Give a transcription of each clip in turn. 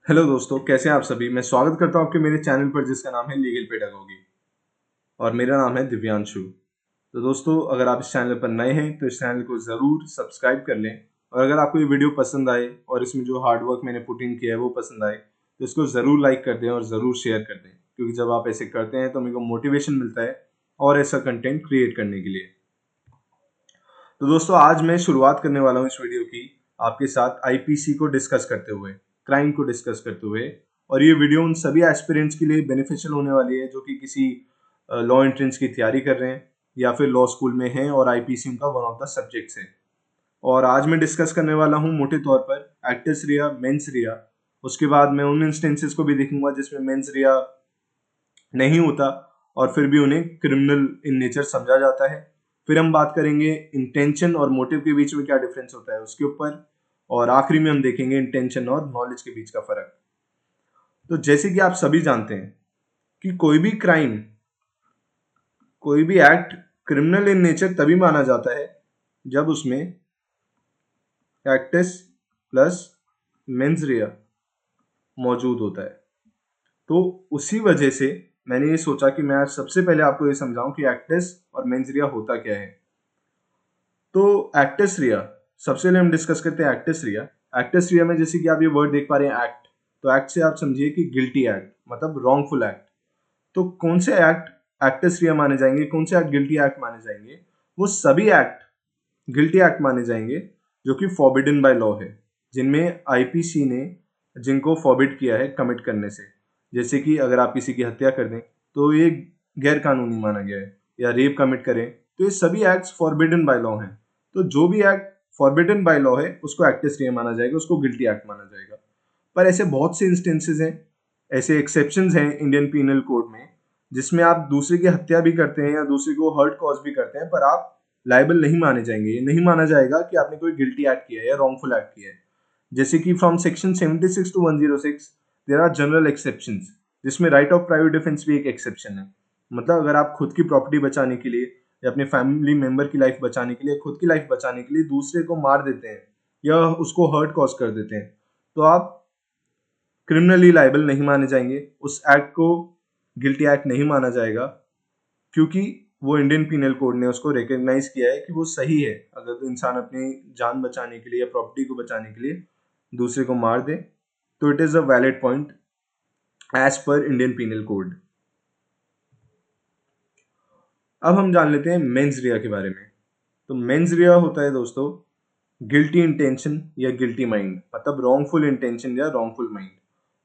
Hello दोस्तों, कैसे हैं आप सभी। मैं स्वागत करता हूं आपके मेरे चैनल पर जिसका नाम है लीगल पेडागोगी और मेरा नाम है दिव्यांशु। तो दोस्तों, अगर आप इस चैनल पर नए हैं तो इस चैनल को ज़रूर सब्सक्राइब कर लें और अगर आपको ये वीडियो पसंद आए और इसमें जो हार्ड वर्क मैंने पुट इन किया है वो पसंद आए तो इसको ज़रूर लाइक कर दें और ज़रूर शेयर कर दें, क्योंकि जब आप ऐसे करते हैं तो मेरे को मोटिवेशन मिलता है और ऐसा कंटेंट क्रिएट करने के लिए। तो दोस्तों, आज मैं शुरुआत करने वाला हूँ इस वीडियो की आपके साथ आईपीसी को डिस्कस करते हुए, क्राइम को डिस्कस करते हुए। और ये वीडियो उन सभी एस्पिरेंट्स के लिए बेनिफिशियल होने वाली है जो कि किसी लॉ एंट्रेंस की तैयारी कर रहे हैं या फिर लॉ स्कूल में हैं और आईपीसी उनका वन ऑफ द सब्जेक्ट्स है। और आज मैं डिस्कस करने वाला हूँ मोटे तौर पर एक्टिस रिया, मेंस रिया। उसके बाद मैं उन इंस्टेंसेस को भी देखूंगा जिसमें मेंस रिया नहीं होता और फिर भी उन्हें क्रिमिनल इन नेचर समझा जाता है। फिर हम बात करेंगे इंटेंशन और मोटिव के बीच में क्या डिफरेंस होता है उसके ऊपर, और आखिरी में हम देखेंगे इंटेंशन और नॉलेज के बीच का फर्क। तो जैसे कि आप सभी जानते हैं कि कोई भी एक्ट क्रिमिनल इन नेचर तभी माना जाता है जब उसमें एक्टिस प्लस मेंस रिया मौजूद होता है। तो उसी वजह से मैंने ये सोचा कि मैं आज सबसे पहले आपको ये समझाऊं कि एक्टिस और मेंस रिया होता क्या है। तो एक्टिस रिया, सबसे पहले हम डिस्कस करते हैं एक्टिस रिया। एक्टिस रिया में जैसे कि आप ये वर्ड देख पा रहे हैं एक्ट, तो एक्ट से आप समझिए कि गिल्टी एक्ट, मतलब रॉन्गफुल एक्ट। तो कौन से एक्ट एक्टिस रिया माने जाएंगे, कौन से एक्ट गिल्टी एक्ट माने जाएंगे? वो सभी एक्ट गिल्टी एक्ट माने जाएंगे जो कि फॉरबिडन बाय लॉ है, जिनमें आईपीसी ने जिनको फॉरबिड किया है कमिट करने से। जैसे कि अगर आप किसी की हत्या कर दें तो ये गैर कानूनी माना गया है, या रेप कमिट करें तो ये सभी एक्ट्स फॉरबिडन बाय लॉ हैं। तो जो भी एक्ट फॉरबिडन बाय लॉ है उसको एक्टिस रिया माना जाएगा, उसको गिल्टी एक्ट माना जाएगा। पर ऐसे बहुत से इंस्टेंसेस हैं, ऐसे एक्सेप्शंस हैं इंडियन पीनल कोड में, जिसमें आप दूसरे की हत्या भी करते हैं या दूसरे को हर्ट कॉज भी करते हैं पर आप लाइबल नहीं माने जाएंगे। ये नहीं माना जाएगा कि आपने कोई गिल्टी एक्ट किया है या रॉन्गफुल एक्ट किया है। जैसे कि from section 76 to 106 there are general exceptions, जिसमें राइट ऑफ प्राइवेट डिफेंस भी एक एक्सेप्शन है। मतलब अगर आप खुद की प्रॉपर्टी बचाने के लिए या अपने फैमिली मेंबर की लाइफ बचाने के लिए, खुद की लाइफ बचाने के लिए दूसरे को मार देते हैं या उसको हर्ट कॉज कर देते हैं, तो आप क्रिमिनली लाइबल नहीं माने जाएंगे। उस एक्ट को गिल्टी एक्ट नहीं माना जाएगा, क्योंकि वो इंडियन पीनल कोड ने उसको रिकॉग्नाइज किया है कि वो सही है। अगर इंसान अपनी जान बचाने के लिए या प्रॉपर्टी को बचाने के लिए दूसरे को मार दे तो it is a valid point as per Indian Penal Code. अब हम जान लेते हैं मेंस रिया के बारे में। तो मेंस रिया होता है दोस्तों गिल्टी इंटेंशन या गिल्टी माइंड, मतलब रॉन्गफुल इंटेंशन या रॉन्गफुल माइंड।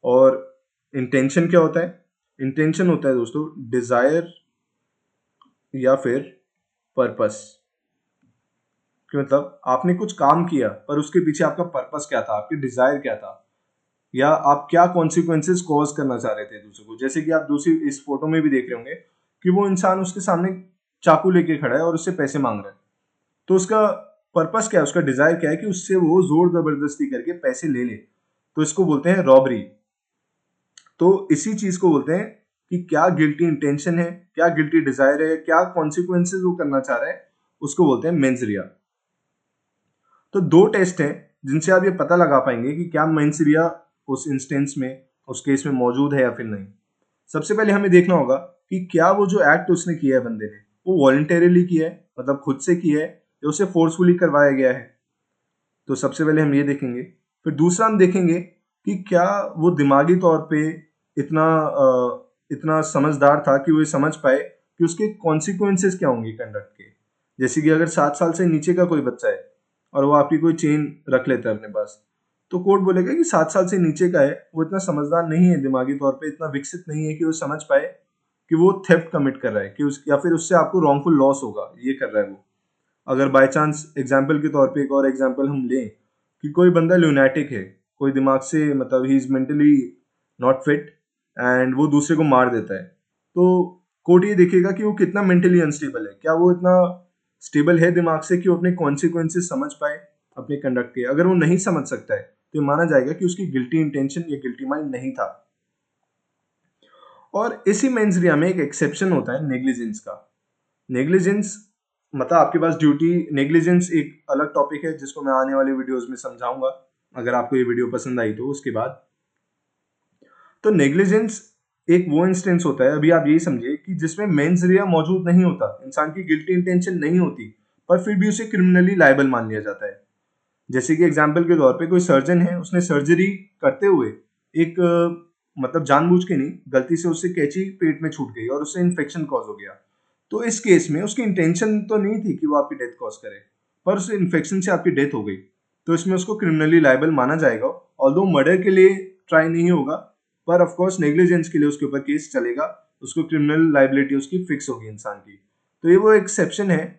और इंटेंशन क्या होता है? इंटेंशन होता है दोस्तों डिजायर या फिर पर्पस। कि मतलब आपने कुछ काम किया पर उसके पीछे आपका पर्पस क्या था, आपकी डिजायर क्या था, या आप क्या कॉन्सिक्वेंसेस कॉज करना चाह रहे थे दूसरे को। जैसे कि आप दूसरी इस फोटो में भी देख रहे होंगे कि वो इंसान उसके सामने चाकू लेके खड़ा है और उससे पैसे मांग रहा है। तो उसका पर्पस क्या है, उसका डिजायर क्या है कि उससे वो जोर जबरदस्ती करके पैसे ले ले। तो इसको बोलते हैं रॉबरी। तो इसी चीज को बोलते हैं कि क्या गिल्टी इंटेंशन है, क्या गिल्टी डिजायर है, क्या कॉन्सिक्वेंसेज वो करना चाह रहा है, उसको बोलते हैं मेंस रिया। तो दो टेस्ट हैं जिनसे आप ये पता लगा पाएंगे कि क्या मेंस रिया उस इंस्टेंस में, उस केस में मौजूद है या फिर नहीं। सबसे पहले हमें देखना होगा कि क्या वो जो एक्ट उसने किया है बंदे ने, वो वॉलंटरीली किया है, मतलब खुद से किया है, या उसे फोर्सफुली करवाया गया है। तो सबसे पहले हम ये देखेंगे। फिर दूसरा हम देखेंगे कि क्या वो दिमागी तौर पे इतना समझदार था कि वो ये समझ पाए कि उसके कॉन्सिक्वेंसेस क्या होंगे कंडक्ट के। जैसे कि अगर 7 साल से नीचे का कोई बच्चा है और वो आपकी कोई चेन रख लेता है अपने पास, तो कोर्ट बोलेगा कि 7 साल से नीचे का है, वो इतना समझदार नहीं है, दिमागी तौर पे इतना विकसित नहीं है कि वो समझ पाए कि वो थेफ्ट कमिट कर रहा है, कि उस या फिर उससे आपको रॉन्गफुल लॉस होगा, ये कर रहा है वो। अगर बाय चांस एग्जाम्पल के तौर पे एक और एग्जाम्पल हम लें कि कोई बंदा ल्यूनेटिक है, कोई दिमाग से, मतलब he is mentally not fit, and वो दूसरे को मार देता है, तो कोर्ट ये देखेगा कि वो कितना मेंटली अनस्टेबल है, क्या वो इतना स्टेबल है दिमाग से कि वो अपने कॉन्सिक्वेंसेस समझ पाए अपने कंडक्ट के। अगर वो नहीं समझ सकता है तो ये माना जाएगा कि उसकी गिल्टी इंटेंशन या गिल्टी माइंड नहीं था। और इसी मेंस रिया में एक एक्सेप्शन होता है नेग्लिजेंस का। नेग्लिजेंस मतलब आपके पास ड्यूटी, नेग्लिजेंस एक अलग टॉपिक है जिसको मैं आने वाले वीडियोस में समझाऊंगा, अगर आपको ये वीडियो पसंद आई तो उसके बाद। तो नेग्लिजेंस एक वो इंस्टेंस होता है, अभी आप यही समझिए कि जिसमें मेंस रिया मौजूद नहीं होता, इंसान की गिल्टी इंटेंशन नहीं होती, पर फिर भी उसे क्रिमिनली लायबल मान लिया जाता है। जैसे कि एग्जाम्पल के तौर पे कोई सर्जन है, उसने सर्जरी करते हुए एक मतलब जानबूझ के नहीं, गलती से उससे कैंची पेट में छूट गई और उससे इन्फेक्शन कॉज हो गया। तो इस केस में उसकी इंटेंशन तो नहीं थी कि वो आपकी डेथ कॉज करे, पर उस इन्फेक्शन से आपकी डेथ हो गई, तो इसमें उसको क्रिमिनली लायबल माना जाएगा। ऑल्दो मर्डर के लिए ट्राई नहीं होगा, पर ऑफ कोर्स नेग्लिजेंस के लिए उसके ऊपर केस चलेगा, उसको क्रिमिनल लायबिलिटी उसकी फिक्स होगी इंसान की। तो ये वो एक्सेप्शन है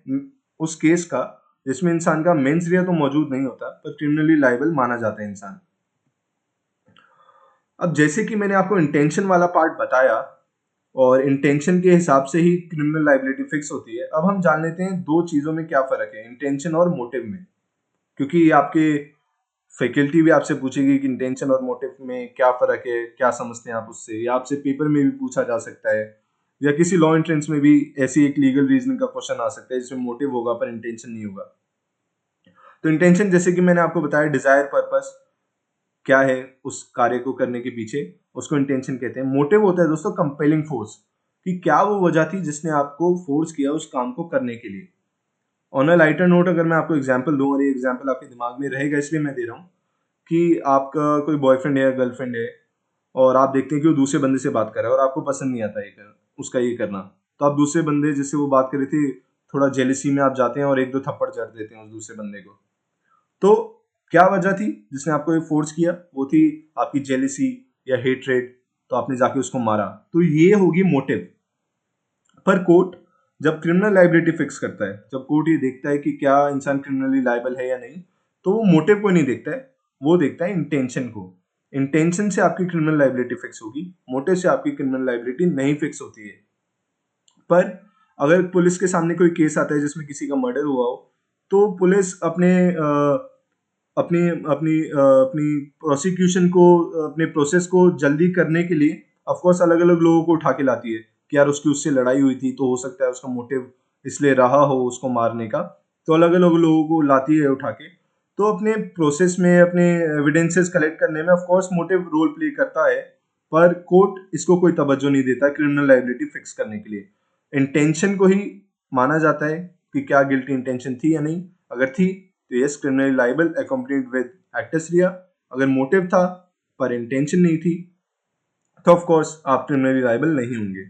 उस केस का जिसमें इंसान का मेंस रिया तो मौजूद नहीं होता, पर क्रिमिनली लायबल माना जाता है इंसान। अब जैसे कि मैंने आपको इंटेंशन वाला पार्ट बताया और इंटेंशन के हिसाब से ही क्रिमिनल लायबिलिटी फिक्स होती है, अब हम जान लेते हैं दो चीजों में क्या फर्क है, इंटेंशन और मोटिव में। क्योंकि ये आपके फैकल्टी भी आपसे पूछेगी कि इंटेंशन और मोटिव में क्या फर्क है, क्या समझते हैं आप उससे, या आपसे पेपर में भी पूछा जा सकता है, या किसी लॉ एंट्रेंस में भी ऐसी एक लीगल रीजनिंग का क्वेश्चन आ सकता है जिसमें मोटिव होगा पर इंटेंशन नहीं होगा। तो इंटेंशन जैसे कि मैंने आपको बताया, डिजायर, पर्पस क्या है उस कार्य को करने के पीछे, उसको इंटेंशन कहते हैं। मोटिव होता है दोस्तों कंपेलिंग फोर्स, कि क्या वो वजह थी जिसने आपको फोर्स किया उस काम को करने के लिए। ऑन अ लाइटर नोट अगर मैं आपको एग्जांपल दूं, और ये एग्जांपल आपके दिमाग में रहेगा इसलिए मैं दे रहा हूँ, कि आपका कोई बॉयफ्रेंड है या गर्लफ्रेंड है, और आप देखते हैं कि वो दूसरे बंदे से बात कर रहा है और आपको पसंद नहीं आता उसका ये करना, तो आप दूसरे बंदे जिससे वो बात कर रही थी, थोड़ा जेलिसी में आप जाते हैं और एक दो थप्पड़ जड़ देते हैं उस दूसरे बंदे को। तो क्या वजह थी जिसने आपको ये फोर्स किया? वो थी आपकी जेलिसी या हेट्रेड, तो आपने जाके उसको मारा, तो ये होगी मोटिव। पर कोर्ट जब क्रिमिनल लाइबिलिटी फिक्स करता है, जब कोर्ट ये देखता है कि क्या इंसान क्रिमिनली लाइबल है या नहीं, तो वो मोटिव को नहीं देखता है, वो देखता है इंटेंशन को। इंटेंशन से आपकी क्रिमिनल लाइबिलिटी फिक्स होगी, मोटिव से आपकी क्रिमिनल लाइबिलिटी नहीं फिक्स होती है। पर अगर पुलिस के सामने कोई केस आता है जिसमें किसी का मर्डर हुआ हो, तो पुलिस अपनी अपनी अपनी प्रोसिक्यूशन को, अपने प्रोसेस को जल्दी करने के लिए ऑफ कोर्स अलग अलग लोगों को उठा के लाती है कि यार उसकी उससे लड़ाई हुई थी, तो हो सकता है उसका मोटिव इसलिए रहा हो उसको मारने का, तो अलग अलग लोगों को लाती है उठा के। तो अपने प्रोसेस में, अपने एविडेंसेस कलेक्ट करने में of course motive role play करता है, पर कोर्ट इसको कोई तवज्जो नहीं देता क्रिमिनल लायबिलिटी फिक्स करने के लिए। इंटेंशन को ही माना जाता है कि क्या गिल्टी इंटेंशन थी या नहीं, अगर थी तो yes criminally liable accompanied with actus reus, अगर मोटिव था पर इंटेंशन नहीं थी तो ऑफ कोर्स आप क्रिमिनली लायबल नहीं होंगे।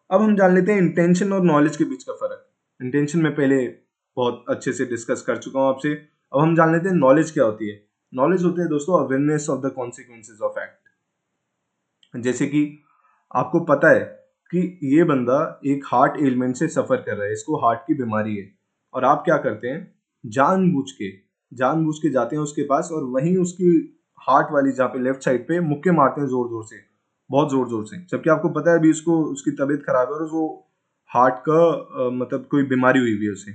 अब हम जान लेते हैं इंटेंशन और नॉलेज के बीच का फर्क। इंटेंशन में पहले बहुत अच्छे से डिस्कस कर चुका हूं आपसे, अब हम जान लेते हैं नॉलेज क्या होती है। नॉलेज होती है दोस्तों awareness of the consequences of act. जैसे कि आपको पता है कि ये बंदा एक हार्ट एलिमेंट से सफर कर रहा है, इसको हार्ट की बीमारी है, और आप क्या करते हैं, जानबूझ के जाते हैं उसके पास और वहीं उसकी हार्ट वाली जहाँ पे लेफ्ट साइड पे मुक्के मारते हैं जोर जोर से, बहुत जोर जोर से, जबकि आपको पता है अभी उसको, उसकी तबीयत खराब है और वो हार्ट का मतलब कोई बीमारी हुई हुई है उसे।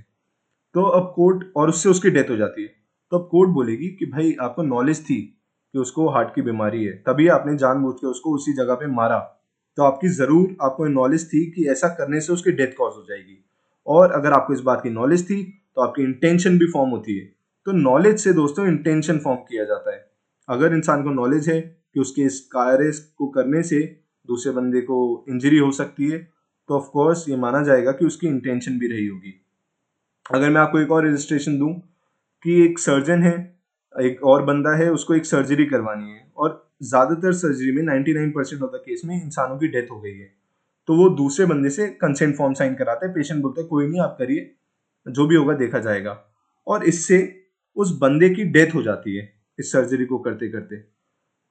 तो अब कोर्ट, और उससे उसकी डेथ हो जाती है, तो अब कोर्ट बोलेगी कि भाई आपको नॉलेज थी कि उसको हार्ट की बीमारी है, तभी आपने जानबूझ के उसको उसी जगह पे मारा, तो आपकी जरूर आपको नॉलेज थी कि ऐसा करने से उसकी डेथ कॉज हो जाएगी। और अगर आपको इस बात की नॉलेज थी तो आपकी इंटेंशन भी फॉर्म होती है। तो नॉलेज से दोस्तों इंटेंशन फॉर्म किया जाता है। अगर इंसान को नॉलेज है कि उसके इस कार्य को करने से दूसरे बंदे को इंजरी हो सकती है, तो ऑफ कोर्स ये माना जाएगा कि उसकी इंटेंशन भी रही होगी। अगर मैं आपको एक और इलस्ट्रेशन दूं कि एक सर्जन है, एक और बंदा है, उसको एक सर्जरी करवानी है, और ज्यादातर सर्जरी में 99% ऑफ द केस में इंसानों की डेथ हो गई है, तो वो दूसरे बंदे से कंसेंट फॉर्म साइन कराते हैं। पेशेंट बोलते हैं कोई नहीं आप करिए, जो भी होगा देखा जाएगा, और इससे उस बंदे की डेथ हो जाती है इस सर्जरी को करते करते।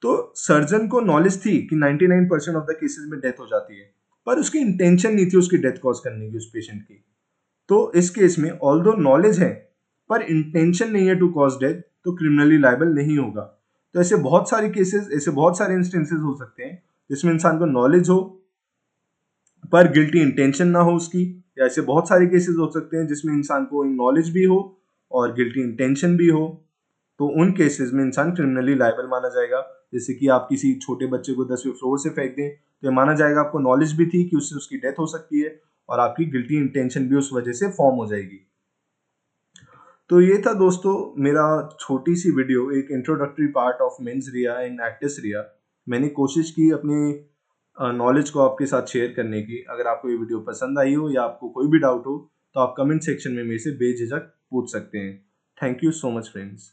तो सर्जन को नॉलेज थी कि 99% ऑफ द केसेस में डेथ हो जाती है, पर उसकी इंटेंशन नहीं थी उसकी डेथ कॉज करने की उस पेशेंट की। तो इस केस में ऑल्दो नॉलेज है पर इंटेंशन नहीं है टू कॉज डेथ, तो क्रिमिनली लायबल नहीं होगा। तो ऐसे बहुत सारे केसेस, ऐसे बहुत सारे इंस्टेंसेस हो सकते हैं जिसमें इंसान को नॉलेज हो पर गिल्टी इंटेंशन ना हो उसकी, या ऐसे बहुत सारे केसेस हो सकते हैं जिसमें इंसान को नॉलेज भी हो और गिल्टी इंटेंशन भी हो, तो उन केसेस में इंसान क्रिमिनली लायबल माना जाएगा। जैसे कि आप किसी छोटे बच्चे को 10वें फ्लोर से फेंक दें, तो ये माना जाएगा आपको नॉलेज भी थी कि उससे उसकी डेथ हो सकती है, और आपकी गिल्टी इंटेंशन भी उस वजह से फॉर्म हो जाएगी। तो ये था दोस्तों मेरा छोटी सी वीडियो, एक introductory part of mens rea and actus reus, मैंने कोशिश की अपनी नॉलेज को आपके साथ शेयर करने की। अगर आपको ये वीडियो पसंद आई हो या आपको कोई भी डाउट हो तो आप कमेंट सेक्शन में मेरे से बेझिझक पूछ सकते हैं। Thank you so much friends.